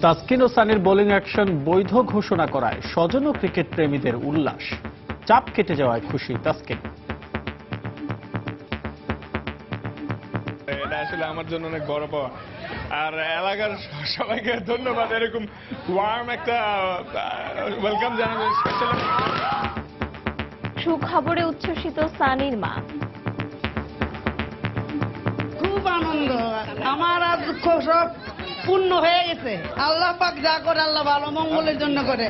তাসকিন ও সানির bowling action বৈধ ঘোষণা করায় স্বজন ও ক্রিকেট প্রেমীদের উল্লাস। চাপ কেটে যাওয়ায় খুশি তাসকিন। এটা আসলে আমার জন্য অনেক বড় পাওয়া, আর এলাকার সবাইকে ধন্যবাদ এরকম ওয়ার্ম একটা ওয়েলকাম জানাবেন। সুখবরে উচ্ছ্বসিত সানির মা। খুব আনন্দ, আমার আর দুঃখ সব পূর্ণ হয়ে গেছে। আল্লাহ পাক যা করে আল্লাহ ভালো মঙ্গলের জন্য করে।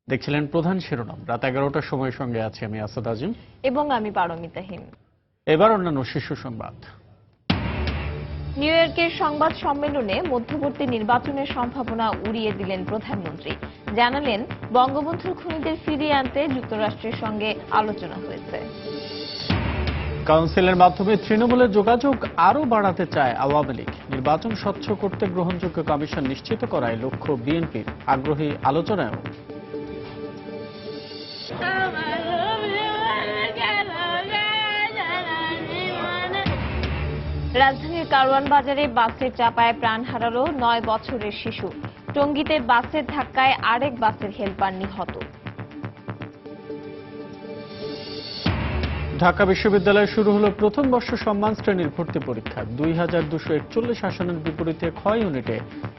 দেখছিলেন প্রধান শিরোনাম। রাত 11টার সময় সঙ্গে আছি আমি আসাদ আজিম এবং আমি পারমিতা হিম। এবার অন্যান্য শীর্ষ সংবাদ। নিউ ইয়র্কের সংবাদ সম্মেলনে মধ্যবর্তী নির্বাচনের সম্ভাবনা উড়িয়ে দিলেন প্রধানমন্ত্রী। জানালেন, বঙ্গবন্ধুর খুনিদের ফিরিয়ে আনতে যুক্তরাষ্ট্রের সঙ্গে আলোচনা হয়েছে। কাউন্সিলের মাধ্যমে তৃণমূলের যোগাযোগ আরও বাড়াতে চায় আওয়ামী লীগ। নির্বাচন স্বচ্ছ করতে গ্রহণযোগ্য কমিশন নিশ্চিত করায় লক্ষ্য বিএনপির। আগ্রহী আলোচনায়ও। রাজধানীর কারওয়ান বাজারে বাসের চাপায় প্রাণ হারালো 9 বছরের শিশু। টঙ্গীতে বাসের ধাক্কায় আরেক বাসের হেলপার নিহত। ঢাকা বিশ্ববিদ্যালয়ে শুরু হলো প্রথম বর্ষ সম্মান শ্রেণীর ভর্তি পরীক্ষা। 2241 আসনের বিপরীতে খ ইউনিটে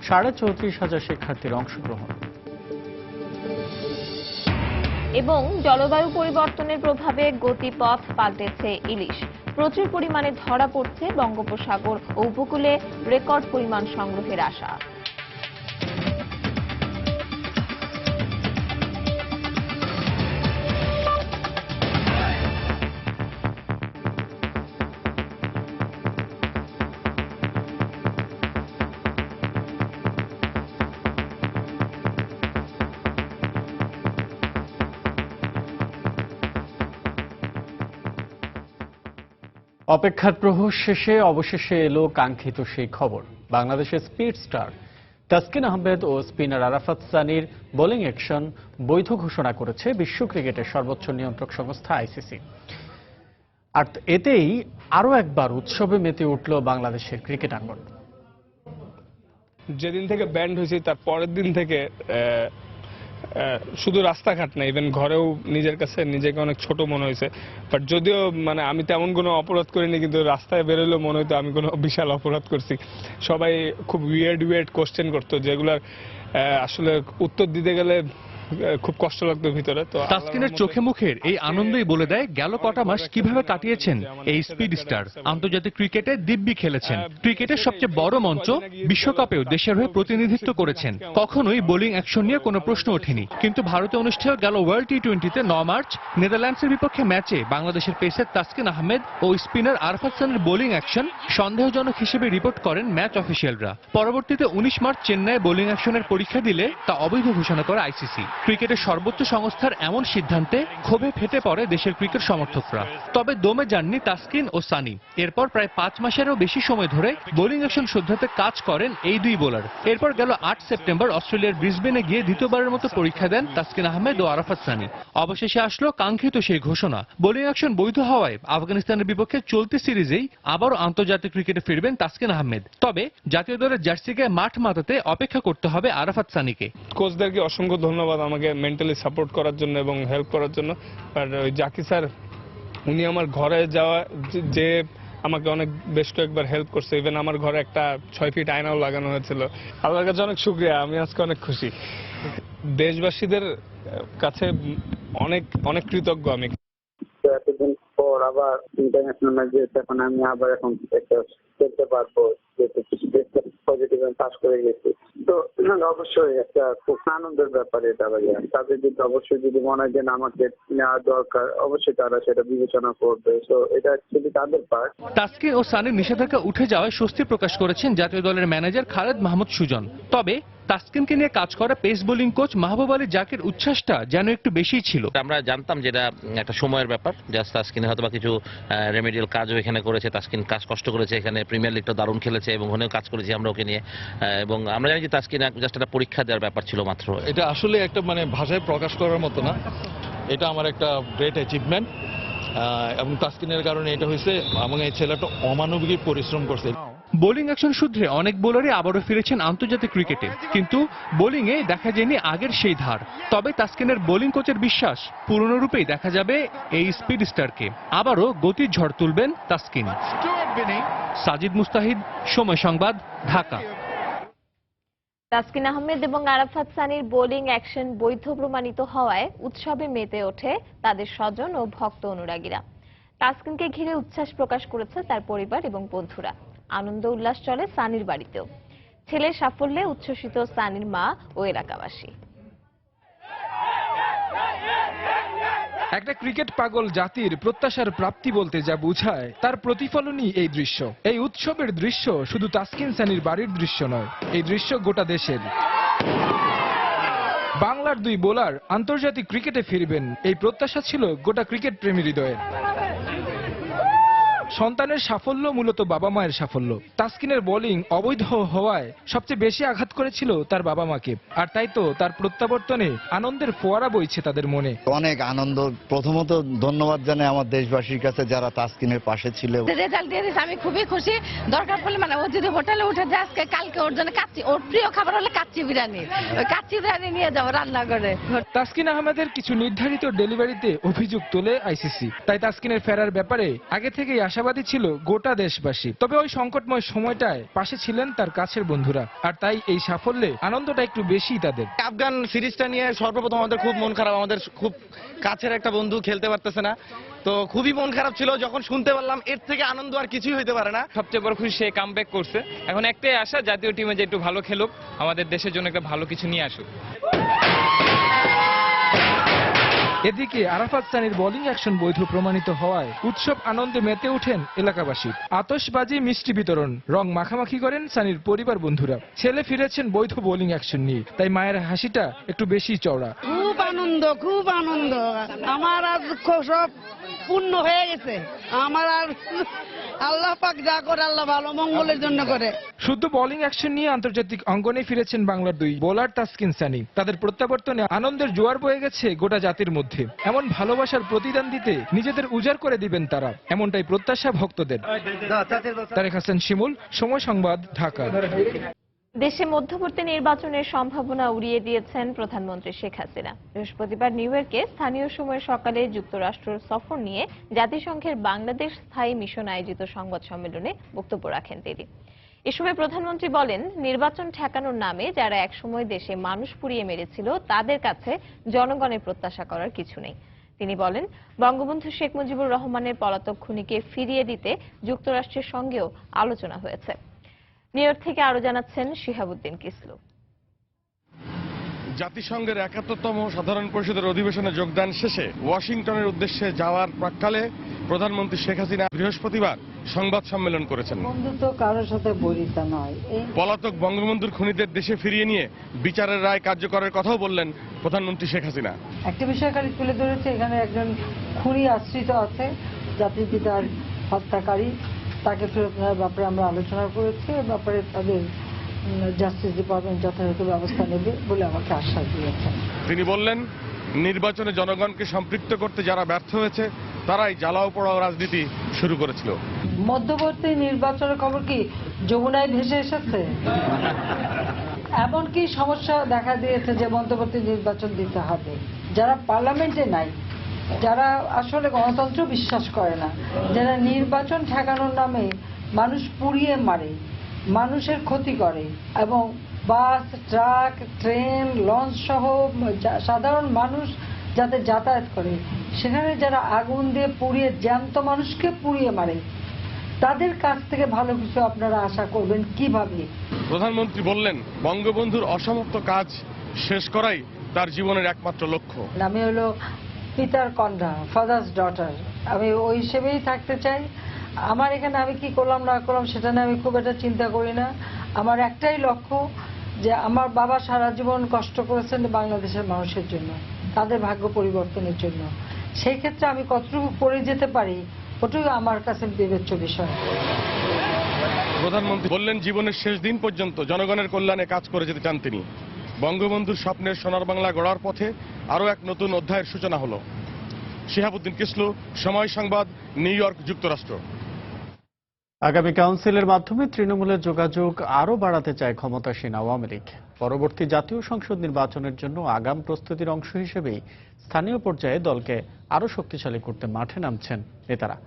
34,500 শিক্ষার্থীর অংশগ্রহণ। এবং জলবায়ু পরিবর্তনের প্রভাবে গতিপথ পাল্টেছে ইলিশ। প্রচুর পরিমাণে ধরা পড়ছে বঙ্গোপসাগর ও উপকূলে, রেকর্ড পরিমাণ সংগ্রহের আশা। অপেক্ষার প্রহর শেষে অবশেষে এলো কাঙ্ক্ষিত সেই খবর। বাংলাদেশের স্পিড স্টার তাসকিন আহমেদ ও স্পিনার আরাফাত সানির বোলিং অ্যাকশন বৈধ ঘোষণা করেছে বিশ্ব ক্রিকেটের সর্বোচ্চ নিয়ন্ত্রক সংস্থা আইসিসি। আর এতেই আরও একবার উৎসবে মেতে উঠল বাংলাদেশের ক্রিকেট আঙ্গন। যেদিন থেকে ব্যান্ড হয়েছে তার পরের দিন থেকে শুধু রাস্তাঘাট না, ইভেন ঘরেও নিজের কাছে নিজেকে অনেক ছোট মনে হয়েছে। বাট যদিও আমি তেমন কোনো অপরাধ করিনি, কিন্তু রাস্তায় বেরোলেও মনে হতো আমি কোনো বিশাল অপরাধ করছি। সবাই খুব উইয়ার্ড কোশ্চেন করতো, যেগুলোর আসলে উত্তর দিতে গেলে খুব কষ্ট লাগতো ভিতরে। তো তাসকিনের চোখে মুখের এই আনন্দই বলে দেয় গেল কটা মাস কিভাবে কাটিয়েছেন এই স্পিড স্টার। আন্তর্জাতিক ক্রিকেটে দিব্যি খেলেছেন, ক্রিকেটের সবচেয়ে বড় মঞ্চ বিশ্বকাপেও দেশের হয়ে প্রতিনিধিত্ব করেছেন। কখনোই বোলিং অ্যাকশন নিয়ে কোনো প্রশ্ন ওঠেনি। কিন্তু ভারতে অনুষ্ঠেয় গেল ওয়ার্ল্ড টি-20তে 9 মার্চ নেদারল্যান্ডসের বিপক্ষে ম্যাচে বাংলাদেশের পেসার তাসকিন আহমেদ ও স্পিনার আরাফাত সানির বোলিং অ্যাকশন সন্দেহজনক হিসেবে রিপোর্ট করেন ম্যাচ অফিসিয়ালরা। পরবর্তীতে 19 মার্চ চেন্নাইয়ে বোলিং অ্যাকশনের পরীক্ষা দিলে তা অবৈধ ঘোষণা করে আইসিসি। ক্রিকেটের সর্বোচ্চ সংস্থার এমন সিদ্ধান্তে ক্ষোভে ফেটে পড়ে দেশের ক্রিকেট সমর্থকরা। তবে দমে যাননি তাসকিন ও সানি। এরপর প্রায় 5 মাসেরও বেশি সময় ধরে বোলিং অ্যাকশন শুধরাতে কাজ করেন এই দুই বোলার। এরপর গেল 8 সেপ্টেম্বর অস্ট্রেলিয়ার ব্রিসবেনে গিয়ে দ্বিতীয়বারের মতো পরীক্ষা দেন তাসকিন আহমেদ ও আরাফাত সানি। অবশেষে আসলো কাঙ্ক্ষিত সেই ঘোষণা। বোলিং অ্যাকশন বৈধ হওয়ায় আফগানিস্তানের বিপক্ষে চলতি সিরিজেই আবারও আন্তর্জাতিক ক্রিকেটে ফিরবেন তাসকিন আহমেদ। তবে জাতীয় দলের জার্সি গায়ে মাঠ মাতাতে অপেক্ষা করতে হবে আরাফাত সানিকে। কোচদেরকে অসংখ্য ধন্যবাদ আমাকে মেন্টালি সাপোর্ট করার জন্য এবং হেল্প করার জন্য। আর ওই জাকি স্যার, উনি আমার ঘরে যাওয়া যে আমাকে অনেক বেশ কয়েকবার হেল্প করছে। ইভেন আমার ঘরে একটা 6 ফিট আয়নাও লাগানো হয়েছিল। আল্লাহর কাছে অনেক শুকরিয়া, আমি আজকে অনেক খুশি। দেশবাসীদের কাছে অনেক অনেক কৃতজ্ঞ আমি। এতদিন পর আবার ইন্টারন্যাশনাল ম্যাচ যেহেতু এখন আমি আবার এখন খেলতে পারবো, যেহেতু কিছু দেশটা পজিটিভ পাস করে গেছি, তো অবশ্যই একটা খুব আনন্দের ব্যাপার এটা ভাইয়া। তাদের যদি অবশ্যই যদি মনে হয় যে আমাকে নেওয়া দরকার, অবশ্যই তারা সেটা বিবেচনা করবে। তো এটা অ্যাকচুয়ালি তাদের পার্ট। তাসকিন ও সানির নিষেধাজ্ঞা উঠে যাওয়ায় স্বস্তি প্রকাশ করেছেন জাতীয় দলের ম্যানেজার খালেদ মাহমুদ সুজন। তবে তাসকিনকে নিয়ে কাজ করা পেস বোলিং কোচ মাহবুব আলী জাকির উচ্ছ্বাসটা যেন একটু বেশিই ছিল। আমরা জানতাম যে এটা একটা সময়ের ব্যাপার, জাস্ট তাসকিন হয়তো বা কিছু রেমেডিয়াল কাজও এখানে করেছে। তাসকিন কাজ কষ্ট করেছে, এখানে প্রিমিয়ার লিগটা দারুণ খেলেছে এবং ওখানেও কাজ করেছি আমরা ওকে নিয়ে। এবং আমরা জানি যে তাসকিন জাস্ট একটা পরীক্ষা দেওয়ার ব্যাপার ছিল মাত্র। এটা আসলে একটা ভাষায় প্রকাশ করার মতো না। এটা আমার একটা গ্রেট অ্যাচিভমেন্ট এবং তাসকিনের কারণে এটা হয়েছে। এবং এই ছেলেটা অমানবিক পরিশ্রম করছে। বোলিং অ্যাকশন সূত্রে অনেক বোলারই আবারও ফিরেছেন আন্তর্জাতিক ক্রিকেটে, কিন্তু বোলিংয়ে দেখা যায়নি আগের সেই ধার। তবে তাসকিনের বোলিং কোচের বিশ্বাস পুরনো রূপেই দেখা যাবে এই স্পিড স্টারকে। আবারও গতির ঝড় তুলবেন তাসকিন। সাজিদ মুস্তাহিদ, সময় সংবাদ, ঢাকা। তাসকিন আহমেদ এবং আরাফাত সানির বোলিং অ্যাকশন বৈধ প্রমাণিত হওয়ায় উৎসবে মেতে ওঠে তাদের স্বজন ও ভক্ত অনুরাগীরা। তাসকিনকে ঘিরে উচ্ছ্বাস প্রকাশ করেছে তার পরিবার এবং বন্ধুরা। আনন্দ উল্লাস চলে সানির বাড়িতেও। ছেলের সাফল্যে উচ্ছ্বসিত সানির মা ও এলাকাবাসী। একটা ক্রিকেট পাগল জাতির প্রত্যাশার প্রাপ্তি বলতে যা বোঝায় তার প্রতিফলনই এই দৃশ্য। এই উৎসবের দৃশ্য শুধু তাসকিন সানির বাড়ির দৃশ্য নয়, এই দৃশ্য গোটা দেশের। বাংলার দুই বোলার আন্তর্জাতিক ক্রিকেটে ফিরবেন, এই প্রত্যাশা ছিল গোটা ক্রিকেট প্রেমী হৃদয়ে। সন্তানের সাফল্য মূলত বাবা মায়ের সাফল্য। তাসকিনের বোলিং অবৈধ হওয়ায় সবচেয়ে বেশি আঘাত করেছিল তার বাবা মাকে, আর তাই তো তার প্রত্যাবর্তনে আনন্দের ফোয়ারা বইছে তাদের মনে। অনেক আনন্দ। প্রথমত ধন্যবাদ জানাই আমার দেশবাসীর কাছে যারা তাসকিনের পাশে ছিল। রেজাল্ট দিয়ে দিয়েছে, আমি খুবই খুশি। দরকার পড়লে ও যদি হোটেলে উঠে যায় আজকে কালকে ওর জন্য কাচ্চি, ওর প্রিয় খাবার হলে কাচ্চি বিরিয়ানি, ওই কাচ্চি বিরিয়ানি নিয়ে যাবো রান্না করে। তাসকিন আহমেদের কিছু নির্ধারিত ডেলিভারিতে অভিযোগ তোলে আইসিসি, তাই তাসকিনের ফেরার ব্যাপারে আগে থেকেই আশাবাদী ছিল গোটা দেশবাসী। তবে ওই সংকটময় সময়টায় পাশে ছিলেন তার কাছের বন্ধুরা, আর তাই এই সাফল্যে আনন্দটা একটু বেশি তাদের। আফগান সিরিজটা নিয়ে সর্বপ্রথম আমাদের খুব মন খারাপ। আমাদের খুব কাছের একটা বন্ধু খেলতে পারতেছে না, তো খুবই মন খারাপ ছিল। যখন শুনতে পারলাম এর থেকে আনন্দ আর কিছুই হইতে পারে না। সবচেয়ে বড় খুশি সে কামব্যাক করছে। এখন একটাই আশা, জাতীয় টিমে যে একটু ভালো খেলুক, আমাদের দেশের জন্য একটা ভালো কিছু নিয়ে আসুক। এদিকে আরাফাত সানির বোলিং অ্যাকশন বৈধ প্রমাণিত হওয়ায় উৎসব আনন্দে মেতে ওঠেন এলাকাবাসী। আতশবাজি, মিষ্টি বিতরণ, রং মাখামাখি করেন সানির পরিবার বন্ধুরা। ছেলে ফিরেছেন বৈধ বোলিং অ্যাকশন নিয়ে, তাই মায়ের হাসিটা একটু বেশি চওড়া। খুব আনন্দ, খুব আনন্দ। আমার আর দুঃখ সব পূর্ণ হয়ে গেছে। আমার আর আল্লাহ পাক যা করে আল্লাহ ভালো মঙ্গলের জন্য করে। শুদ্ধ বোলিং অ্যাকশন নিয়ে আন্তর্জাতিক অঙ্গনে ফিরেছেন বাংলার দুই বোলার তাসকিন সানি। তাদের প্রত্যাবর্তনে আনন্দের জোয়ার বয়ে গেছে গোটা জাতির মধ্যে। এমন ভালোবাসার প্রতিদান দিতে নিজেদের উজাড় করে দিবেন তারা, এমনটাই প্রত্যাশা ভক্তদের। তারেক হাসান শিমুল, সময় সংবাদ, ঢাকা। দেশে মধ্যবর্তী নির্বাচনের সম্ভাবনা উড়িয়ে দিয়েছেন প্রধানমন্ত্রী শেখ হাসিনা। বৃহস্পতিবার নিউ ইয়র্কে স্থানীয় সময় সকালে যুক্তরাষ্ট্র সফর নিয়ে জাতিসংঘের বাংলাদেশ স্থায়ী মিশন আয়োজিত সংবাদ সম্মেলনে বক্তব্য রাখেন তিনি। এ সময় প্রধানমন্ত্রী বলেন, নির্বাচন ঠেকানোর নামে যারা একসময় দেশে মানুষ পুড়িয়ে মেরেছিল তাদের কাছে জনগণের প্রত্যাশা করার কিছু নেই। তিনি বলেন, বঙ্গবন্ধু শেখ মুজিবুর রহমানের পলাতক খুনিকে ফিরিয়ে দিতে যুক্তরাষ্ট্রের সঙ্গেও আলোচনা হয়েছে। নিউ ইয়র্ক থেকে আরো জানাচ্ছেন শিহাবুদ্দিন কিসলু। জাতিসংঘের ৭১তম সাধারণ পরিষদের অধিবেশনে যোগদান শেষে ওয়াশিংটনের উদ্দেশ্যে যাওয়ার প্রাক্কালে প্রধানমন্ত্রী শেখ হাসিনা বৃহস্পতিবার সংবাদ সম্মেলন করেছেন। বন্ধুত্ব কারোর সাথে বৈরিতা নয়। পলাতক বঙ্গবন্ধুর খুনিদের দেশে ফিরিয়ে নিয়ে বিচারের রায় কার্যকরের কথাও বললেন প্রধানমন্ত্রী শেখ হাসিনা। একটা বিষয় খালি তুলে ধরেছে, এখানে একজন খুনি আশ্রিত আছে, জাতির পিতার হত্যাকারী, তাকে ফেরত নেওয়ার ব্যাপারে আমরা আলোচনা করেছি। এ ব্যাপারে তাদের জাস্টিস ডিপার্টমেন্ট যথাযথ ব্যবস্থা নেবে বলে আমাকে আশ্বাস দিয়েছেন। তিনি বললেন, নির্বাচনে জনগণকে সম্পৃক্ত করতে যারা ব্যর্থ হয়েছে তারাই জ্বালাও পোড়াও রাজনীতি শুরু করেছিল। মধ্যবর্তী নির্বাচনের খবর কি যমুনায় ভেসে এসেছে? এমনকি সমস্যা দেখা দিয়েছে যে মধ্যবর্তী নির্বাচন দিতে হবে। যারা পার্লামেন্টে নাই, যারা আসলে গণতন্ত্র বিশ্বাস করে না, যারা নির্বাচন ঠেকানোর নামে মানুষ পুড়িয়ে মারে, মানুষের ক্ষতি করে এবং বাস, ট্রাক, ট্রেন, লঞ্চ সহ সাধারণ মানুষ যাতে যাতায়াত করে, সেখানে যারা আগুন দিয়ে পুড়িয়ে জ্যান্ত মানুষকে পুড়িয়ে মারে, তাদের কাছ থেকে ভালো কিছু আপনারা আশা করবেন কিভাবে? প্রধানমন্ত্রী বললেন, বঙ্গবন্ধুর অসমাপ্ত কাজ শেষ করাই তার জীবনের একমাত্র লক্ষ্য। আমি হলো পিতার কন্যা, ফাদার্স ডটার। আমি ওই হিসেবেই থাকতে চাই। আমার এখানে আমি কি করলাম না করলাম সেটা নিয়ে আমি খুব একটা চিন্তা করি না। আমার একটাই লক্ষ্য যে আমার বাবা সারা জীবন কষ্ট করেছেন বাংলাদেশের মানুষের জন্য, তাদের ভাগ্য পরিবর্তনের জন্য। সেই ক্ষেত্রে আমি কতটুকু করে যেতে পারি ওটাই আমার কাছে বিবেচ্য বিষয়। প্রধানমন্ত্রী বললেন, জীবনের শেষ দিন পর্যন্ত জনগণের কল্যাণে কাজ করে যেতে চান তিনি। বঙ্গবন্ধুর স্বপ্নের সোনার বাংলা গড়ার পথে আরও এক নতুন অধ্যায়ের সূচনা হলো। শিহাবুদ্দিন কিসলু, সময় সংবাদ, নিউ ইয়র্ক, যুক্তরাষ্ট্র। আগামী কাউন্সিলের মাধ্যমে তৃণমূলের যোগাযোগ আরও বাড়াতে চায় ক্ষমতাসীন আওয়ামী লীগ। পরবর্তী জাতীয় সংসদ নির্বাচনের জন্য আগাম প্রস্তুতির অংশ হিসেবেই স্থানীয় পর্যায়ে দলকে আরও শক্তিশালী করতে মাঠে নামছেন নেতারা।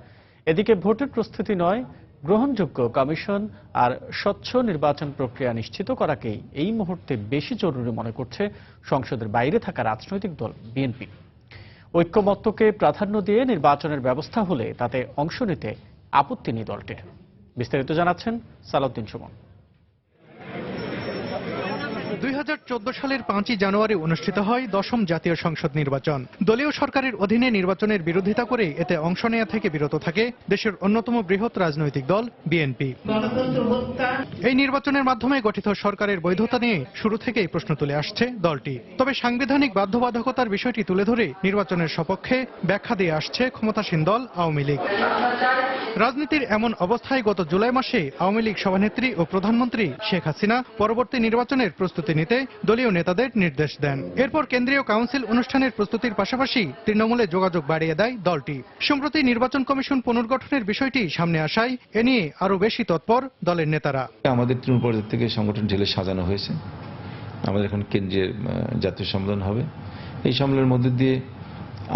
এদিকে ভোটের প্রস্তুতি নয়, গ্রহণযোগ্য কমিশন আর স্বচ্ছ নির্বাচন প্রক্রিয়া নিশ্চিত করাকেই এই মুহূর্তে বেশি জরুরি মনে করছে সংসদের বাইরে থাকা রাজনৈতিক দল বিএনপি। ঐক্যমত্যকে প্রাধান্য দিয়ে নির্বাচনের ব্যবস্থা হলে তাতে অংশ নিতে আপত্তি নেই দলটির। বিস্তারিত জানাচ্ছেন সালাউদ্দিন সুমন। 2014 সালের 5 জানুয়ারি অনুষ্ঠিত হয় 10ম জাতীয় সংসদ নির্বাচন। দলীয় সরকারের অধীনে নির্বাচনের বিরোধিতা করে এতে অংশ নেওয়া থেকে বিরত থাকে দেশের অন্যতম বৃহৎ রাজনৈতিক দল বিএনপি। এই নির্বাচনের মাধ্যমে গঠিত সরকারের বৈধতা নিয়ে শুরু থেকেই প্রশ্ন তুলে আসছে দলটি। তবে সাংবিধানিক বাধ্যবাধকতার বিষয়টি তুলে ধরে নির্বাচনের সপক্ষে ব্যাখ্যা দিয়ে আসছে ক্ষমতাসীন দল আওয়ামী লীগ। রাজনীতির এমন অবস্থায় গত জুলাই মাসে আওয়ামী লীগ সভানেত্রী ও প্রধানমন্ত্রী শেখ হাসিনা পরবর্তী নির্বাচনের প্রস্তুতি নিতে দলীয় নেতাদের নির্দেশ দেন। এরপর কেন্দ্রীয় কাউন্সিল অনুষ্ঠানের প্রস্তুতির পাশাপাশি তৃণমূলে যোগাযোগ বাড়িয়ে দেয় দলটি। সম্প্রতি নির্বাচন কমিশন পুনর্গঠনের বিষয়টি সামনে আসায় এ নিয়ে আরও বেশি তৎপর দলের নেতারা। আমাদের তৃণমূল পর্যায় থেকে সংগঠন ঢেলে সাজানো হয়েছে। আমাদের এখন কেন্দ্রীয় জাতীয় সম্মেলন হবে। এই সম্মেলনের মধ্যে দিয়ে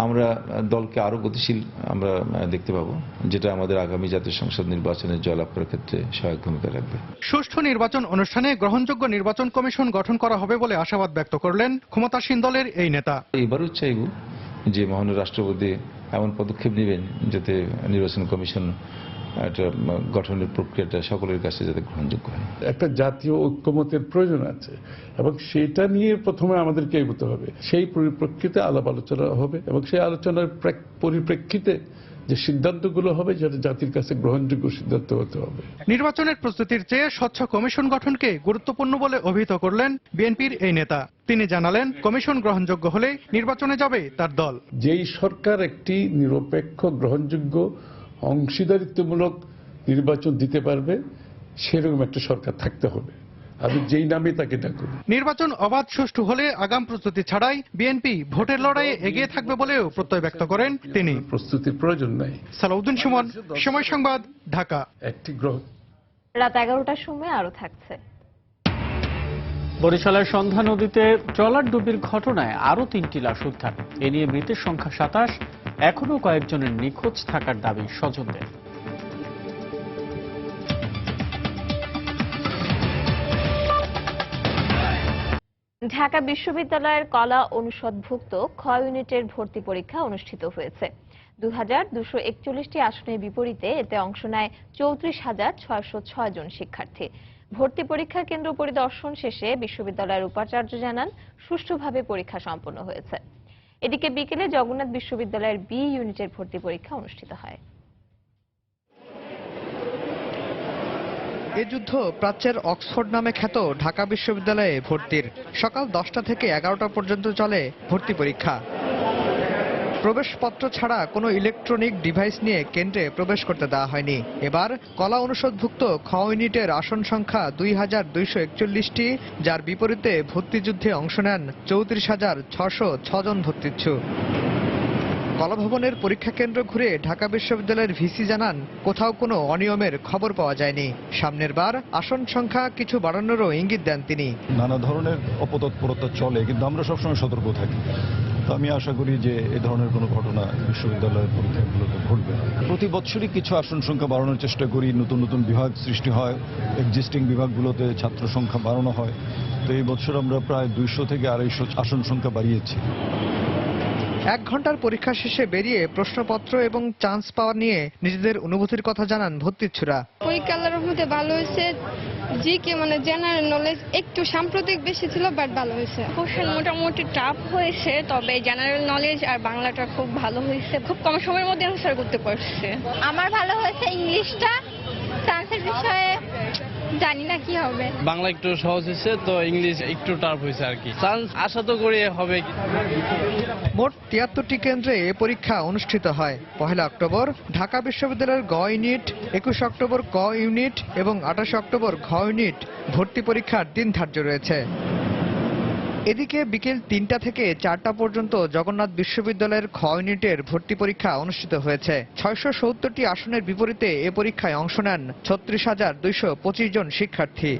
আমরা দলকে আরো গতিশীল আমরা দেখতে পাবো, যেটা আমাদের আগামী জাতীয় সংসদ নির্বাচনে জয়লাভ করার ক্ষেত্রে সহায়ক ভূমিকা রাখবে। সুষ্ঠু নির্বাচন অনুষ্ঠানে গ্রহণযোগ্য নির্বাচন কমিশন গঠন করা হবে বলে আশাবাদ ব্যক্ত করলেন ক্ষমতাসীন দলের এই নেতা। এবারও চাইব যে মহামান্য রাষ্ট্রপতি এমন পদক্ষেপ নেবেন যাতে নির্বাচন কমিশন একটা গঠনের প্রক্রিয়াটা সকলের কাছে যাতে গ্রহণযোগ্য হয়। একটা জাতীয় ঐক্যমতের প্রয়োজন আছে এবং সেটা নিয়ে প্রথমে আমাদেরকে এগোতে হবে। সেই পরিপ্রেক্ষিতে আলাপ আলোচনা হবে এবং সেই আলোচনার পরিপ্রেক্ষিতে যে সিদ্ধান্তগুলো হবে যেটা জাতির কাছে গ্রহণযোগ্য সিদ্ধান্ত হতে হবে। নির্বাচনের প্রস্তুতির চেয়ে স্বচ্ছ কমিশন গঠনকে গুরুত্বপূর্ণ বলে অভিহিত করলেন বিএনপির এই নেতা। তিনি জানালেন, কমিশন গ্রহণযোগ্য হলে নির্বাচনে যাবে তার দল। যেই সরকার একটি নিরপেক্ষ গ্রহণযোগ্য অংশীদারিত্বমূলক নির্বাচন দিতে পারবে সেরকম একটা সরকার থাকতে হবে। আমি যেই নামে তাকে ডাকুন। নির্বাচন অবাধ সুষ্ঠু হলে আগাম প্রস্তুতি ছাড়াই বিএনপি ভোটের লড়াইয়ে এগিয়ে থাকবে বলেও প্রত্যয় ব্যক্ত করেন তিনি। প্রস্তুতির প্রয়োজন নাই। সালাউদ্দিন সুমন, সময় সংবাদ, ঢাকা। একটি গ্রহণ। রাত 11টার সময় আরো থাকছে। বরিশালের সন্ধ্যা নদীতে ট্রলার ডুবির ঘটনায় আরও 3টি লাশ উদ্ধার। এ নিয়ে মৃতের সংখ্যা 27। এখনও কয়েকজনের নিখোঁজ থাকার দাবি স্বজনদের। ঢাকা বিশ্ববিদ্যালয়ের কলা অনুষদভুক্ত খ ইউনিটের ভর্তি পরীক্ষা অনুষ্ঠিত হয়েছে। 2241টি আসনের বিপরীতে এতে অংশ নেয় 34,606 জন শিক্ষার্থী। ভর্তি পরীক্ষার কেন্দ্র পরিদর্শন শেষে বিশ্ববিদ্যালয়ের উপাচার্য জানান, সুষ্ঠুভাবে পরীক্ষা সম্পন্ন হয়েছে। এদিকে বিকেলে জগন্নাথ বিশ্ববিদ্যালয়ের বি ইউনিটের ভর্তি পরীক্ষা অনুষ্ঠিত হয়। এ যুদ্ধ প্রাচ্যের অক্সফোর্ড নামে খ্যাত ঢাকা বিশ্ববিদ্যালয়ে ভর্তির। সকাল 10টা থেকে 11টা পর্যন্ত চলে ভর্তি পরীক্ষা। প্রবেশপত্র ছাড়া কোনো ইলেকট্রনিক ডিভাইস নিয়ে কেন্দ্রে প্রবেশ করতে দেওয়া হয়নি। এবার কলা অনুষদভুক্ত খ ইউনিটের আসন সংখ্যা 2241টি, যার বিপরীতে ভর্তিযুদ্ধে অংশ নেন 34,606 জন ভর্তিচ্ছু। কলাভবনের পরীক্ষা কেন্দ্র ঘুরে ঢাকা বিশ্ববিদ্যালয়ের ভিসি জানান, কোথাও কোনো অনিয়মের খবর পাওয়া যায়নি। সামনের বার আসন সংখ্যা কিছু বাড়ানোরও ইঙ্গিত দেন তিনি। নানা ধরনের অপতৎপরতা চলে, কিন্তু আমরা সবসময় সতর্ক থাকি। তো আমি আশা করি যে এই ধরনের কোনো ঘটনা বিশ্ববিদ্যালয়ের পরীক্ষাগুলোতে ঘটবে না। প্রতি বছরই কিছু আসন সংখ্যা বাড়ানোর চেষ্টা করি, নতুন নতুন বিভাগ সৃষ্টি হয়, এক্সিস্টিং বিভাগগুলোতে ছাত্র সংখ্যা বাড়ানো হয়। তো এই বছর আমরা প্রায় 200 থেকে 250 আসন সংখ্যা বাড়িয়েছি। 1 ঘন্টার পরীক্ষা শেষে বেরিয়ে প্রশ্নপত্র এবং চান্স পাওয়া নিয়ে নিজেদের অনুভূতির কথা জানান ভর্তিচ্ছুরা। পরীক্ষা আল্লাহর রহমতে ভালো হয়েছে। জিকে মানে জেনারেল নলেজ একটু সাম্প্রতিক বেশি ছিল, বাট ভালো হয়েছে। কোশ্চেন মোটামুটি টাফ হয়েছে, তবে জেনারেল নলেজ আর বাংলাটা খুব ভালো হয়েছে। খুব কম সময়ের মধ্যে অ্যানসার করতে পারছে। আমার ভালো হয়েছে ইংলিশটা, সায়েন্সের বিষয়ে জানি না কি হবে। বাংলা একটু সহজ হয়েছে, তো ইংলিশ একটু টাফ হয়েছে আর কি। চান্স আশা তো করি হবে। মোট 73টি কেন্দ্রে এ পরীক্ষা অনুষ্ঠিত হয়। 1 অক্টোবর ঢাকা বিশ্ববিদ্যালয়ের গ ইউনিট, 21 অক্টোবর ক ইউনিট এবং 28 অক্টোবর ঘ ইউনিট ভর্তি পরীক্ষার দিন ধার্য রয়েছে। এদিকে বিকেল ৩টা থেকে ৪টা পর্যন্ত জগন্নাথ বিশ্ববিদ্যালয়ের খ ইউনিটের ভর্তি পরীক্ষা অনুষ্ঠিত হয়েছে। ৬৭০টি আসনের বিপরীতে এ পরীক্ষায় অংশ নেন ৩৬,২২৫ জন শিক্ষার্থী।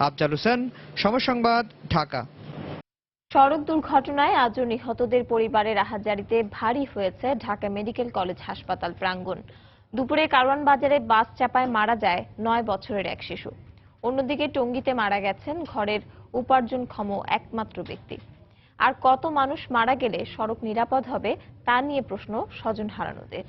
আফজাল হোসেন, সময় সংবাদ, ঢাকা। সড়ক দুর্ঘটনায় আজও নিহতদের পরিবারের আহাজারিতে ভারী হয়েছে ঢাকা মেডিকেল কলেজ হাসপাতাল প্রাঙ্গণ। দুপুরে কারওয়ান বাজারে বাস চাপায় মারা যায় ৯ বছরের এক শিশু। অন্যদিকে টঙ্গীতে মারা গেছেন ঘরের উপার্জনক্ষম একমাত্র ব্যক্তি। আর কত মানুষ মারা গেলে সড়ক নিরাপদ হবে তা নিয়ে প্রশ্ন স্বজন হারানোদের।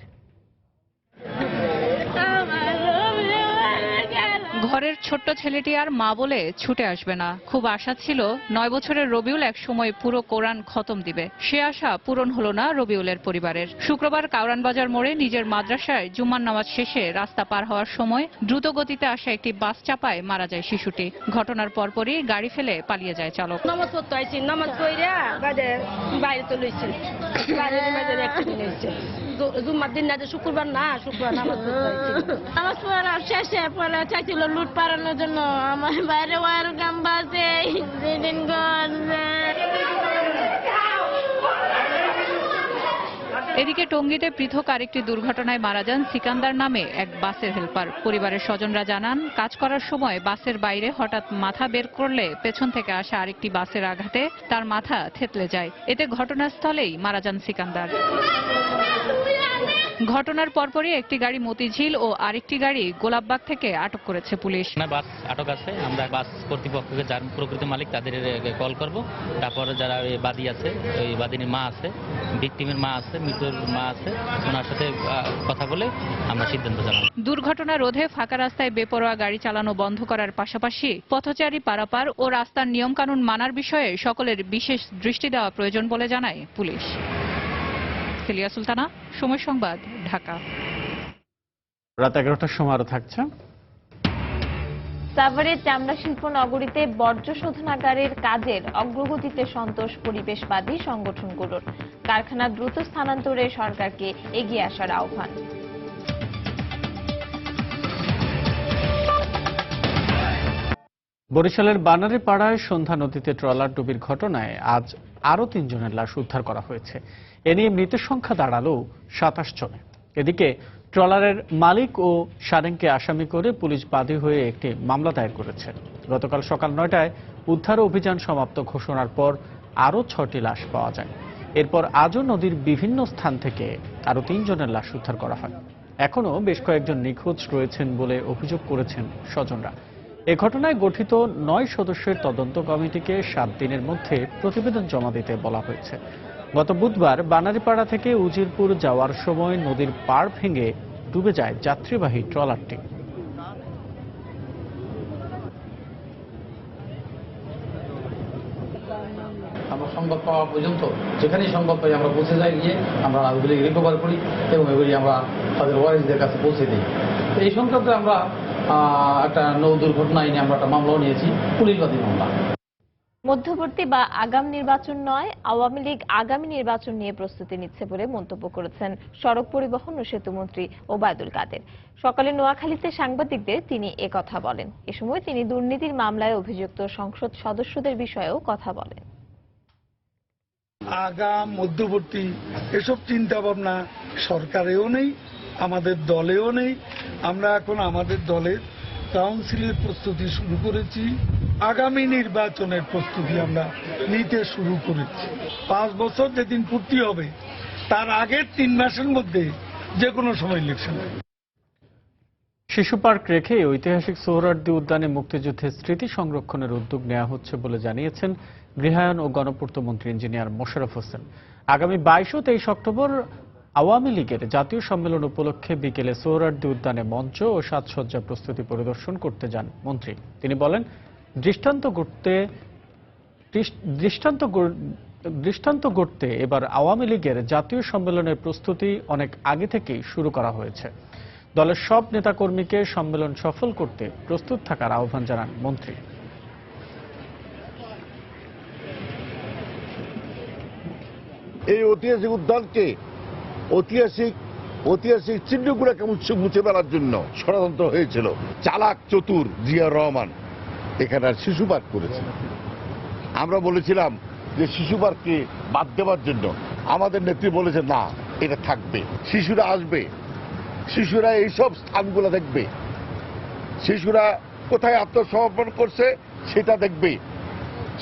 ঘরের ছোট্ট ছেলেটি আর মা বলে ছুটে আসবে না। খুব আশা ছিল ৯ বছরের রবিউল এক সময় পুরো কোরআন খতম দিবে। সে আশা পূরণ হলো না রবিউলের পরিবারের। শুক্রবার কারওয়ান বাজার মোড়ে নিজের মাদ্রাসায় জুম্মার নামাজ শেষে রাস্তা পার হওয়ার সময় দ্রুত গতিতে আসা একটি বাস চাপায় মারা যায় শিশুটি। ঘটনার পরপরই গাড়ি ফেলে পালিয়ে যায় চালক। নামাজ পড়তে আইছি, নামাজ পড়িয়া বাইরে চলে এসেছি। জুম্মার দিন না, শুক্রবার না, শুক্রবার নামাজ পড়তে আইছি। নামাজ পড়া শেষে পরে চাইছিল লুট পাড়ানোর জন্য। আমার বাইরে ওয়ার গাম্বা আছে। এদিকে টঙ্গীতে পৃথক আরেকটি দুর্ঘটনায় মারা যান সিকান্দার নামে এক বাসের হেলপার। পরিবারের স্বজনরা জানান, কাজ করার সময় বাসের বাইরে হঠাৎ মাথা বের করলে পেছন থেকে আসা আরেকটি বাসের আঘাতে তার মাথা থেতলে যায়। এতে ঘটনাস্থলেই মারা যান সিকান্দার। ঘটনার পরপরই একটি গাড়ি মতিঝিল ও আরেকটি গাড়ি গোলাপবাগ থেকে আটক করেছে পুলিশ। বাস আটক আছে, আমরা বাস কর্তৃপক্ষকে যার প্রকৃত মালিক তাদের কল করব। তারপরে যারা বাদী আছে, ওই বাদীর মা আছে, ভিকটিমের মা আছে, মৃত্যুর মা আছে, ওনার সাথে কথা বলে আমরা সিদ্ধান্ত জানাবো। দুর্ঘটনা রোধে ফাঁকা রাস্তায় বেপরোয়া গাড়ি চালানো বন্ধ করার পাশাপাশি পথচারী পারাপার ও রাস্তার নিয়মকানুন মানার বিষয়ে সকলের বিশেষ দৃষ্টি দেওয়া প্রয়োজন বলে জানায় পুলিশ। সেলিয়া সুলতানা, সময় সংবাদ, ঢাকা। রাত 11টার সময় আরো থাকছে। সাভারের চামড়া শিল্প নগরীতে বর্জ্য শোধনাগারের কাজের অগ্রগতিতে সন্তোষ পরিবেশবাদী সংগঠনগুলোর। কারখানা দ্রুত স্থানান্তরে সরকারকে এগিয়ে আসার আহ্বান। বরিশালের বানারীপাড়ায় সন্ধ্যা নদীতে ট্রলার ডুবির ঘটনায় আজ আরো ৩ জনের লাশ উদ্ধার করা হয়েছে। এ নিয়ে মৃতের সংখ্যা দাঁড়ালো ২৭ জনে। এদিকে ট্রলারের মালিক ও সারেংকে আসামি করে পুলিশ বাদী হয়ে একটি মামলা দায়ের করেছে। গতকাল সকাল ৯টায় উদ্ধার অভিযান সমাপ্ত ঘোষণার পর আরো ৬টি লাশ পাওয়া যায়। এরপর আজও নদীর বিভিন্ন স্থান থেকে আরো ৩ জনের লাশ উদ্ধার করা হয়। এখনো বেশ কয়েকজন নিখোঁজ রয়েছেন বলে অভিযোগ করেছেন স্বজনরা। এ ঘটনায় গঠিত ৯ সদস্যের তদন্ত কমিটিকে ৭ দিনের মধ্যে প্রতিবেদন জমা দিতে বলা হয়েছে। গত বুধবার বানারীপাড়া থেকে উজিরপুর যাওয়ার সময় নদীর পাড় ভেঙে ডুবে যায় যাত্রীবাহী ট্রলারটি। আমরা সংবাদ পাওয়া পর্যন্ত যেখানেই সংবাদ পাই আমরা পৌঁছে যাই, গিয়ে আমরা ওগুলি রিকভার করি এবং এগুলি আমরা তাদের ওয়ারিসদের কাছে পৌঁছে দিই। তো এই সংক্রান্তে আমরা একটা নৌ দুর্ঘটনা আইনে আমরা একটা মামলাও নিয়েছি, পুলিশবাদী মামলা। মধ্যবর্তী বা আগাম নির্বাচন নয়, আওয়ামী লীগ আগামী নির্বাচন নিয়ে প্রস্তুতি নিচ্ছে বলে মন্তব্য করেছেন সড়ক পরিবহন ও সেতুমন্ত্রী ওবায়দুল কাদের। সকালে নোয়াখালীতে সাংবাদিকদের তিনি একথা বলেন। এ সময় তিনি দুর্নীতির মামলায় অভিযুক্ত সংসদ সদস্যদের বিষয়েও কথা বলেন। আগাম মধ্যবর্তী এসব চিন্তা ভাবনা সরকারেও নেই, আমাদের দলেও নেই। আমরা এখন আমাদের দলের কাউন্সিলের প্রস্তুতি শুরু করেছি, আগামী নির্বাচনের প্রস্তুতি আমরা নিতে শুরু করেছি। 5 বছর যেদিন পূর্তি হবে তার আগের 3 মাসের মধ্যে যে কোনো সময় ইলেকশন হবে। শিশু পার্ক রেখে ঐতিহাসিক সোহরাওয়ার্দী উদ্যানে মুক্তিযুদ্ধের স্মৃতি সংরক্ষণের উদ্যোগ নেওয়া হচ্ছে বলে জানিয়েছেন গৃহায়ন ও গণপূর্ত মন্ত্রী ইঞ্জিনিয়ার মোশাররফ হোসেন। আগামী 22 ও 23 অক্টোবর আওয়ামী লীগের জাতীয় সম্মেলন উপলক্ষে বিকেলে সোহরাওয়ার্দী উদ্যানে মঞ্চ ও সাজসজ্জা প্রস্তুতি পরিদর্শন করতে যান মন্ত্রী। তিনি বলেন, দৃষ্টান্ত গড়তে এবার আওয়ামী লীগের জাতীয় সম্মেলনের প্রস্তুতি অনেক আগে থেকেই শুরু করা হয়েছে। দলের সব নেতাকর্মীকে সম্মেলন সফল করতে প্রস্তুত থাকার আহ্বান জানান মন্ত্রী। এই ঐতিহাসিক উদ্যানকে ঐতিহাসিক চিহ্নগুলোকে মুছে ফেলার জন্য ষড়যন্ত্র হয়েছিল। চালাক চতুর জিয়া রহমান এখানে শিশু পার্ক করেছে। আমরা বলেছিলাম যে শিশু পার্ককে বাদ দেওয়ার জন্য, আমাদের নেত্রী বলেছে না, এটা থাকবে। শিশুরা আসবে, শিশুরা এইসব স্থানগুলো দেখবে, শিশুরা কোথায় আত্মসমর্পণ করছে সেটা দেখবে,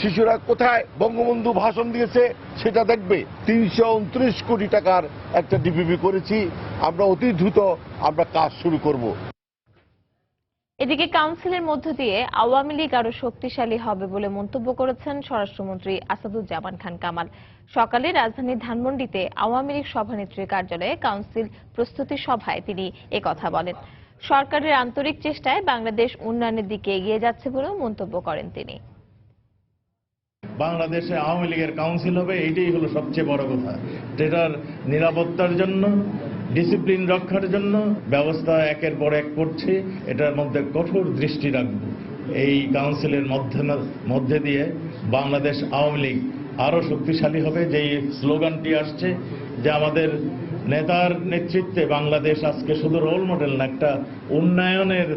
শিশুরা কোথায় বঙ্গবন্ধু ভাষণ দিয়েছে সেটা দেখবে। 329 কোটি টাকার একটা ডিপিপি করেছি, আমরা অতি দ্রুত আমরা কাজ শুরু করব। এদিকে কাউন্সিলের মধ্য দিয়ে আওয়ামী লীগ আরো শক্তিশালী হবে বলে মন্তব্য করেছেন স্বরাষ্ট্রমন্ত্রী আসাদুজ্জামান খান কামাল। সকালে রাজধানীর ধানমন্ডিতে আওয়ামী লীগ সভানেত্রীর কার্যালয়ে কাউন্সিল প্রস্তুতি সভায় তিনি একথা বলেন। সরকারের আন্তরিক চেষ্টায় বাংলাদেশ উন্নয়নের দিকে এগিয়ে যাচ্ছে বলেও মন্তব্য করেন তিনি। বাংলাদেশে আওয়ামী লীগের কাউন্সিল হবে, এইটাই হলো সবচেয়ে বড় কথা। এটার নিরাপত্তার জন্য, ডিসিপ্লিন রক্ষার জন্য ব্যবস্থা একের পর এক করছে, এটার মধ্যে কঠোর দৃষ্টি রাখব। এই কাউন্সিলের মধ্যে দিয়ে বাংলাদেশ আওয়ামী লীগ আরো শক্তিশালী হবে। যেই স্লোগানটি আসছে যে আমাদের নেতার নেতৃত্বে বাংলাদেশ আজকে শুধু রোল মডেল না, একটা উন্নয়নের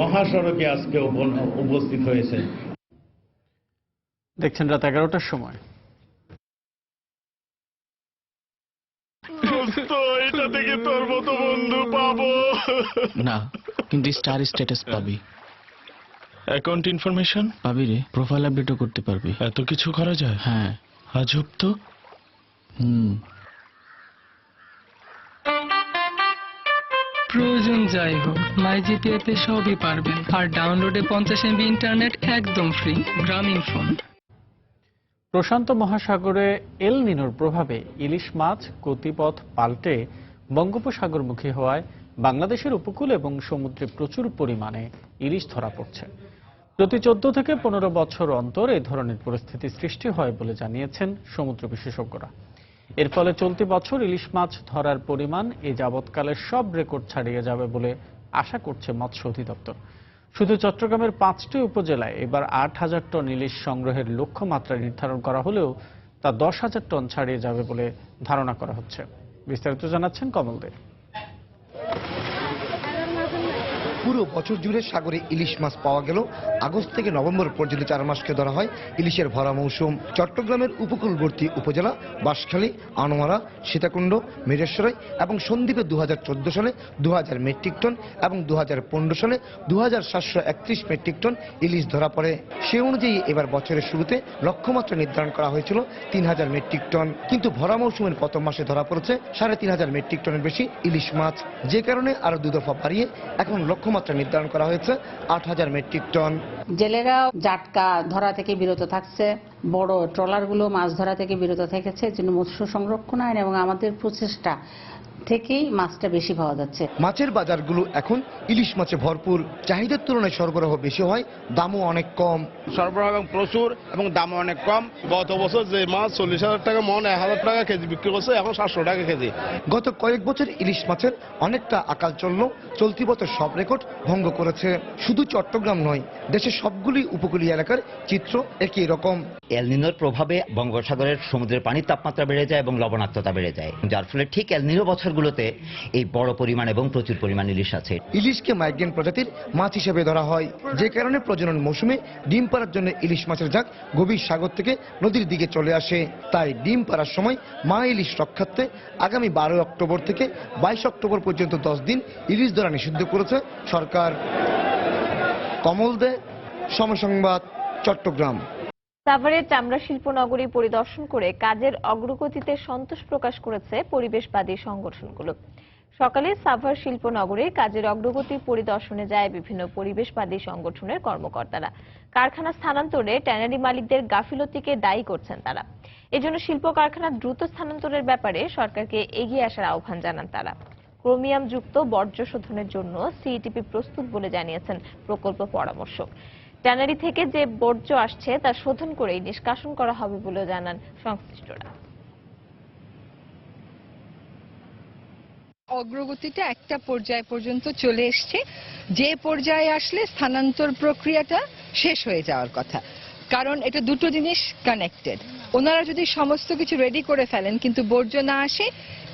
মহাসড়কে আজকে উপস্থিত হয়েছে। দেখছেন রাত 11টার সময়। এটা থেকে তোর মতো বন্ধু পাবো না, কিন্তু স্টার স্ট্যাটাস পাবি, অ্যাকাউন্ট ইনফরমেশন পাবি রে, প্রোফাইল আপডেটও করতে পারবি। এত কিছু করা যায়? হ্যাঁ, আজব তো। প্রয়োজন যাই হোক, মাইজিপিএতে সবই পারবেন। আর ডাউনলোডে 50 MB ইন্টারনেট একদম ফ্রি। গ্রামীণ ফোন। প্রশান্ত মহাসাগরে এল নিনোর প্রভাবে ইলিশ মাছ গতিপথ পাল্টে বঙ্গোপসাগরমুখী হওয়ায় বাংলাদেশের উপকূল এবং সমুদ্রে প্রচুর পরিমাণে ইলিশ ধরা পড়ছে। প্রতি 14 থেকে 15 বছর অন্তর এই ধরনের পরিস্থিতি সৃষ্টি হয় বলে জানিয়েছেন সমুদ্র বিশেষজ্ঞরা। এর ফলে চলতি বছর ইলিশ মাছ ধরার পরিমাণ এ যাবৎকালের সব রেকর্ড ছাড়িয়ে যাবে বলে আশা করছে মৎস্য অধিদপ্তর। শুধু চট্টগ্রামের 5টি উপজেলায় এবার 8,000 টন ইলিশ সংগ্রহের লক্ষ্যমাত্রা নির্ধারণ করা হলেও তা 10,000 টন ছাড়িয়ে যাবে বলে ধারণা করা হচ্ছে। বিস্তারিত জানাচ্ছেন কমল দে। পুরো বছর জুড়ে সাগরে ইলিশ মাছ পাওয়া গেল। আগস্ট থেকে নভেম্বর পর্যন্ত 4 মাসকে ধরা হয় ইলিশের ভরা মৌসুম। চট্টগ্রামের উপকূলবর্তী উপজেলা বাঁশখালী, আনোয়ারা, সীতাকুণ্ড, মিরেশ্বরাই এবং সন্দ্বীপে 2014 সালে 2000 মেট্রিক টন এবং 2015 সালে 2731 মেট্রিক টন ইলিশ ধরা পড়ে। সে অনুযায়ী এবার বছরের শুরুতে লক্ষ্যমাত্রা নির্ধারণ করা হয়েছিল 3000 মেট্রিক টন, কিন্তু ভরা মৌসুমের প্রথম মাসে ধরা পড়েছে 3500 মেট্রিক টনের বেশি ইলিশ মাছ। যে কারণে আরো 2 দফা বাড়িয়ে এখন লক্ষ্যমাত্রা নির্ধারণ করা হয়েছে 8000 মেট্রিক টন। জেলেরা জাটকা ধরা থেকে বিরত থাকছে, বড় ট্রলারগুলো মাছ ধরা থেকে বিরত থেকেছে। জন্য মৎস্য সংরক্ষণ আইন এবং আমাদের প্রচেষ্টা থেকেই মাছটা বেশি পাওয়া যাচ্ছে। মাছের বাজারগুলো এখন ইলিশ মাছে ভরপুর। চাহিদার তুলনায় সরবরাহ বেশি হয়, দামও অনেক কম। সরবরাহ প্রচুর এবং দামও অনেক কম। গত বছর যে মাছ 40,000 টাকা মন 1000 টাকা কেজি বিক্রি করছে, এখন 700 টাকা কেজি। গত কয়েক বছর ইলিশ মাছের অনেকটা আকাল চলল, চলতি বছর সব রেকর্ড ভঙ্গ করেছে। শুধু চট্টগ্রাম নয়, দেশের সবগুলি উপকূলীয় এলাকার চিত্র একই রকম। এল নিনোর প্রভাবে বঙ্গোপসাগরের সমুদ্রের পানির তাপমাত্রা বেড়ে যায় এবং লবণাক্ততা বেড়ে যায়, যার ফলে ঠিক এল নিনো বছরগুলোতে এই বড় পরিমাণ এবং প্রচুর পরিমাণ ইলিশ আছে। ইলিশকে মাইগ্রেন্ট প্রজাতির মাছ হিসেবে ধরা হয়, যে কারণে প্রজনন মৌসুমে ডিম পাড়ার জন্য ইলিশ মাছের ঝাঁক গভীর সাগর থেকে নদীর দিকে চলে আসে। তাই ডিম পাড়ার সময় মা ইলিশ রক্ষার্থে আগামী 12 অক্টোবর থেকে 22 অক্টোবর পর্যন্ত 10 দিন ইলিশ ধরা নিষিদ্ধ করেছে সরকার। কমল দে, সময় সংবাদ, চট্টগ্রাম। সাভারের চামড়া শিল্প নগরী পরিদর্শন করে কাজের অগ্রগতিতে সন্তোষ প্রকাশ করেছে পরিবেশবাদী সংগঠনগুলো। সকালে সাভার শিল্প নগরে কাজের অগ্রগতি পরিদর্শনে যায় বিভিন্ন পরিবেশবাদী সংগঠনের কর্মকর্তারা। কারখানা স্থানান্তরে ট্যানারি মালিকদের গাফিলতিকে দায়ী করছেন তারা। এজন্য শিল্প কারখানা দ্রুত স্থানান্তরের ব্যাপারে সরকারকে এগিয়ে আসার আহ্বান জানান তারা। ক্রোমিয়াম যুক্ত বর্জ্য শোধনের জন্য সিইটিপি প্রস্তুত বলে জানিয়েছেন প্রকল্প পরামর্শক। ট্যানারি থেকে যে বর্জ্য আসছে তা শোধন করেই নিষ্কাশন করা হবে বলে জানান সংশ্লিষ্টরা। অগ্রগতিটা একটা পর্যায় পর্যন্ত চলে এসছে, যে পর্যায়ে আসলে স্থানান্তর প্রক্রিয়াটা শেষ হয়ে যাওয়ার কথা, কারণ এটা দুটো জিনিস কানেক্টেড। ওনারা যদি সমস্ত কিছু রেডি করে ফেলেন কিন্তু বর্জ্য না আসে,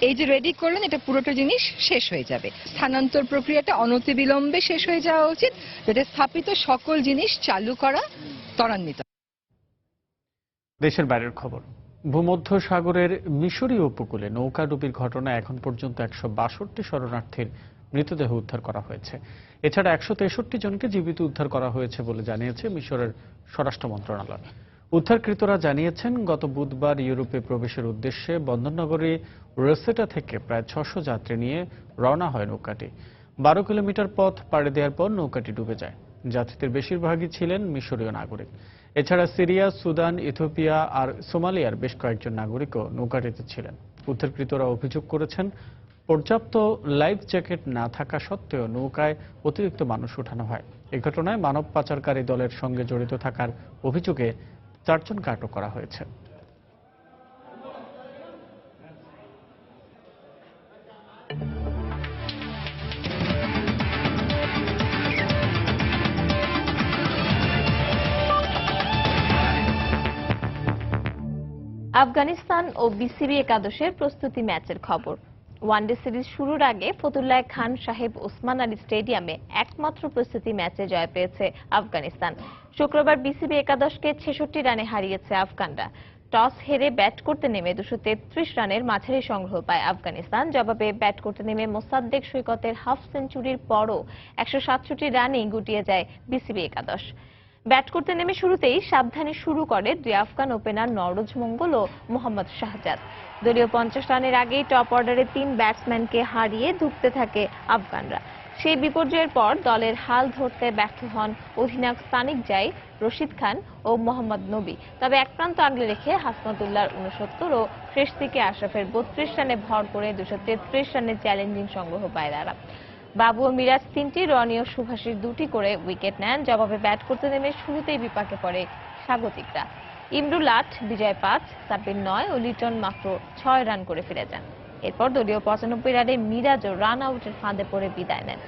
এই যে রেডি করলেন এটা পুরোটা জিনিস শেষ হয়ে যাবে। স্থানান্তর প্রক্রিয়াটা অনতিবিলম্বে শেষ হয়ে যাওয়া উচিত, যাতে স্থাপিত সকল জিনিস চালু করা ত্বরান্বিত। দেশের বাইরের খবর। ভূমধ্য সাগরের মিশরীয় উপকূলে নৌকাডুবির ঘটনায় এখন পর্যন্ত 162 শরণার্থীর মৃতদেহ উদ্ধার করা হয়েছে। এছাড়া 163 জনকে জীবিত উদ্ধার করা হয়েছে বলে জানিয়েছে মিশরের স্বরাষ্ট্র মন্ত্রণালয়। উদ্ধারকৃতরা জানিয়েছেন, গত বুধবার ইউরোপে প্রবেশের উদ্দেশ্যে বন্দরনগরী রেসেটা থেকে প্রায় 600 যাত্রী নিয়ে রওনা হয় নৌকাটি। 12 কিলোমিটার পথ পাড়ি দেওয়ার পর নৌকাটি ডুবে যায়। যাত্রীদের বেশিরভাগই ছিলেন মিশরীয় নাগরিক। এছাড়া সিরিয়া, সুদান, ইথিওপিয়া আর সোমালিয়ার বেশ কয়েকজন নাগরিকও নৌকাটিতে ছিলেন। উদ্ধারকৃতরা অভিযোগ করেছেন, পর্যাপ্ত লাইফ জ্যাকেট না থাকা সত্ত্বেও নৌকায় অতিরিক্ত মানুষ ওঠানো হয়। এই ঘটনায় মানব পাচারকারী দলের সঙ্গে জড়িত থাকার অভিযোগে 4 জনকে আটক করা হয়েছে। আফগানিস্তান ও বিসিবি একাদশের প্রস্তুতি ম্যাচের খবর। ওয়ানডে সিরিজ শুরুর আগে ফতুল্লাহ খান সাহেব ওসমান আলী স্টেডিয়ামে একমাত্র প্রস্তুতি ম্যাচে জয় পেয়েছে আফগানিস্তান। শুক্রবার বিসিবি একাদশকে 66 রানে হারিয়েছে আফগানরা। টস হেরে ব্যাট করতে নেমে 233 রানের মাঝারি সংগ্রহ পায় আফগানিস্তান। জবাবে ব্যাট করতে নেমে মোসাদ্দেক সৈকতের হাফ সেঞ্চুরির পরও 167 রানেই গুটিয়ে যায় বিসিবি একাদশ। ব্যাট করতে নেমে শুরুতেই সাবধানে শুরু করে দুই আফগান ওপেনার নওরোজ মঙ্গল ও মোহাম্মদ শাহজাদ। দলীয় 50 রানের আগেই টপ অর্ডারে 3 ব্যাটসম্যানকে হারিয়ে ধুঁকতে থাকে আফগানরা। সেই বিপর্যয়ের পর দলের হাল ধরতে ব্যর্থ হন অধিনায়ক সানিক জাই, রশিদ খান ও মোহাম্মদ নবী। তবে এক প্রান্ত আগলে রেখে হাসনাতুল্লাহর 69 ও ক্রেস্তিকে আশরাফের 32 রানে ভর করে 233 রানের চ্যালেঞ্জিং সংগ্রহ পায় তারা। বাবু ও মিরাজ 3টি, রনি ও সুভাষির 2টি করে উইকেট নেন। জবাবে ব্যাট করতে নেমে শুরুতেই বিপাকে পড়ে স্বাগতিকরা। ইমরুল 8, বিজয় 5, সাব্বির 9 ও লিটন মাত্র 6 রান করে ফিরে যান। এরপর দলীয় 95 রানে মিরাজও রান আউটের ফাঁদে পড়ে বিদায় নেন।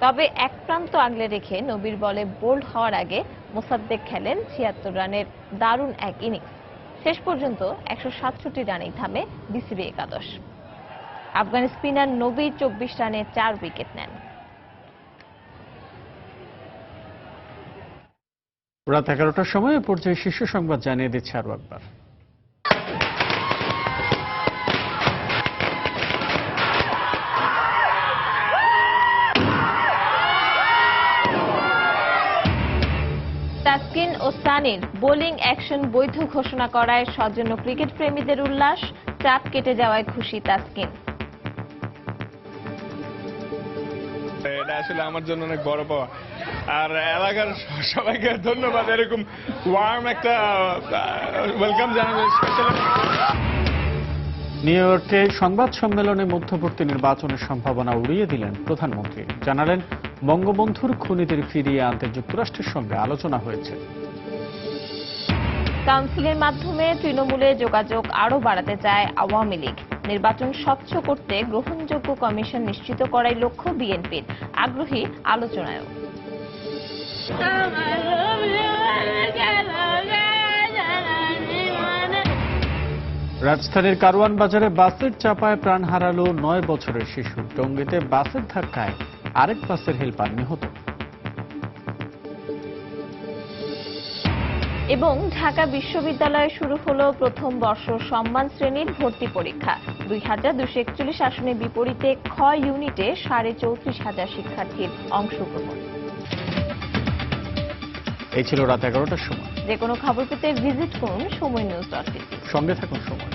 তবে এক প্রান্ত আগলে রেখে নবীর বলে বোল্ড হওয়ার আগে মোসাদ্দেক খেলেন 76 রানের দারুণ এক ইনিংস। শেষ পর্যন্ত 167 রানেই থামে বিসিবি একাদশ। আফগান স্পিনার নবী 24 রানে 4 উইকেট নেন। রাত 11টার সময় পর্যায়ে শীর্ষ সংবাদ জানিয়ে দিচ্ছে আরও একবার। তাসকিন ও সানির বোলিং অ্যাকশন বৈধ ঘোষণা করায় সৌজন্য ক্রিকেট প্রেমীদের উল্লাস। চাপ কেটে যাওয়ায় খুশি তাসকিন। এটা আসলে আমার জন্য অনেক বড় পাওয়া, আর এলাকার সবাইকে ধন্যবাদ এরকম ওয়ার্ম একটা ওয়েলকাম জানাবেন। নিউ ইয়র্কে সংবাদ সম্মেলনে মধ্যবর্তী নির্বাচনের সম্ভাবনা উড়িয়ে দিলেন প্রধানমন্ত্রী। জানালেন, বঙ্গবন্ধুর খুনিদের ফিরিয়ে আনতে যুক্তরাষ্ট্রের সঙ্গে আলোচনা হয়েছে। কাউন্সিলের মাধ্যমে তৃণমূলে যোগাযোগ আরও বাড়াতে চায় আওয়ামী লীগ। নির্বাচন স্বচ্ছ করতে গ্রহণযোগ্য কমিশন নিশ্চিত করাই লক্ষ্য বিএনপির। আগ্রহী আলোচনায়ও। রাজধানীর কারওয়ান বাজারে বাসের চাপায় প্রাণ হারালো 9 বছরের শিশু। টঙ্গীতে বাসের ধাক্কায় আরেক বাসের হেলপার নিহত। এবং ঢাকা বিশ্ববিদ্যালয়ে শুরু হলো প্রথম বর্ষ সম্মান শ্রেণীর ভর্তি পরীক্ষা। 2241 আসনের বিপরীতে খ ইউনিটে 34,500 শিক্ষার্থীর অংশগ্রহণ। এই ছিল রাত 11টার সময়। যে কোনো খবর পেতে ভিজিট করুন সময়নিউজ.টিভি। সঙ্গে থাকুন সময়।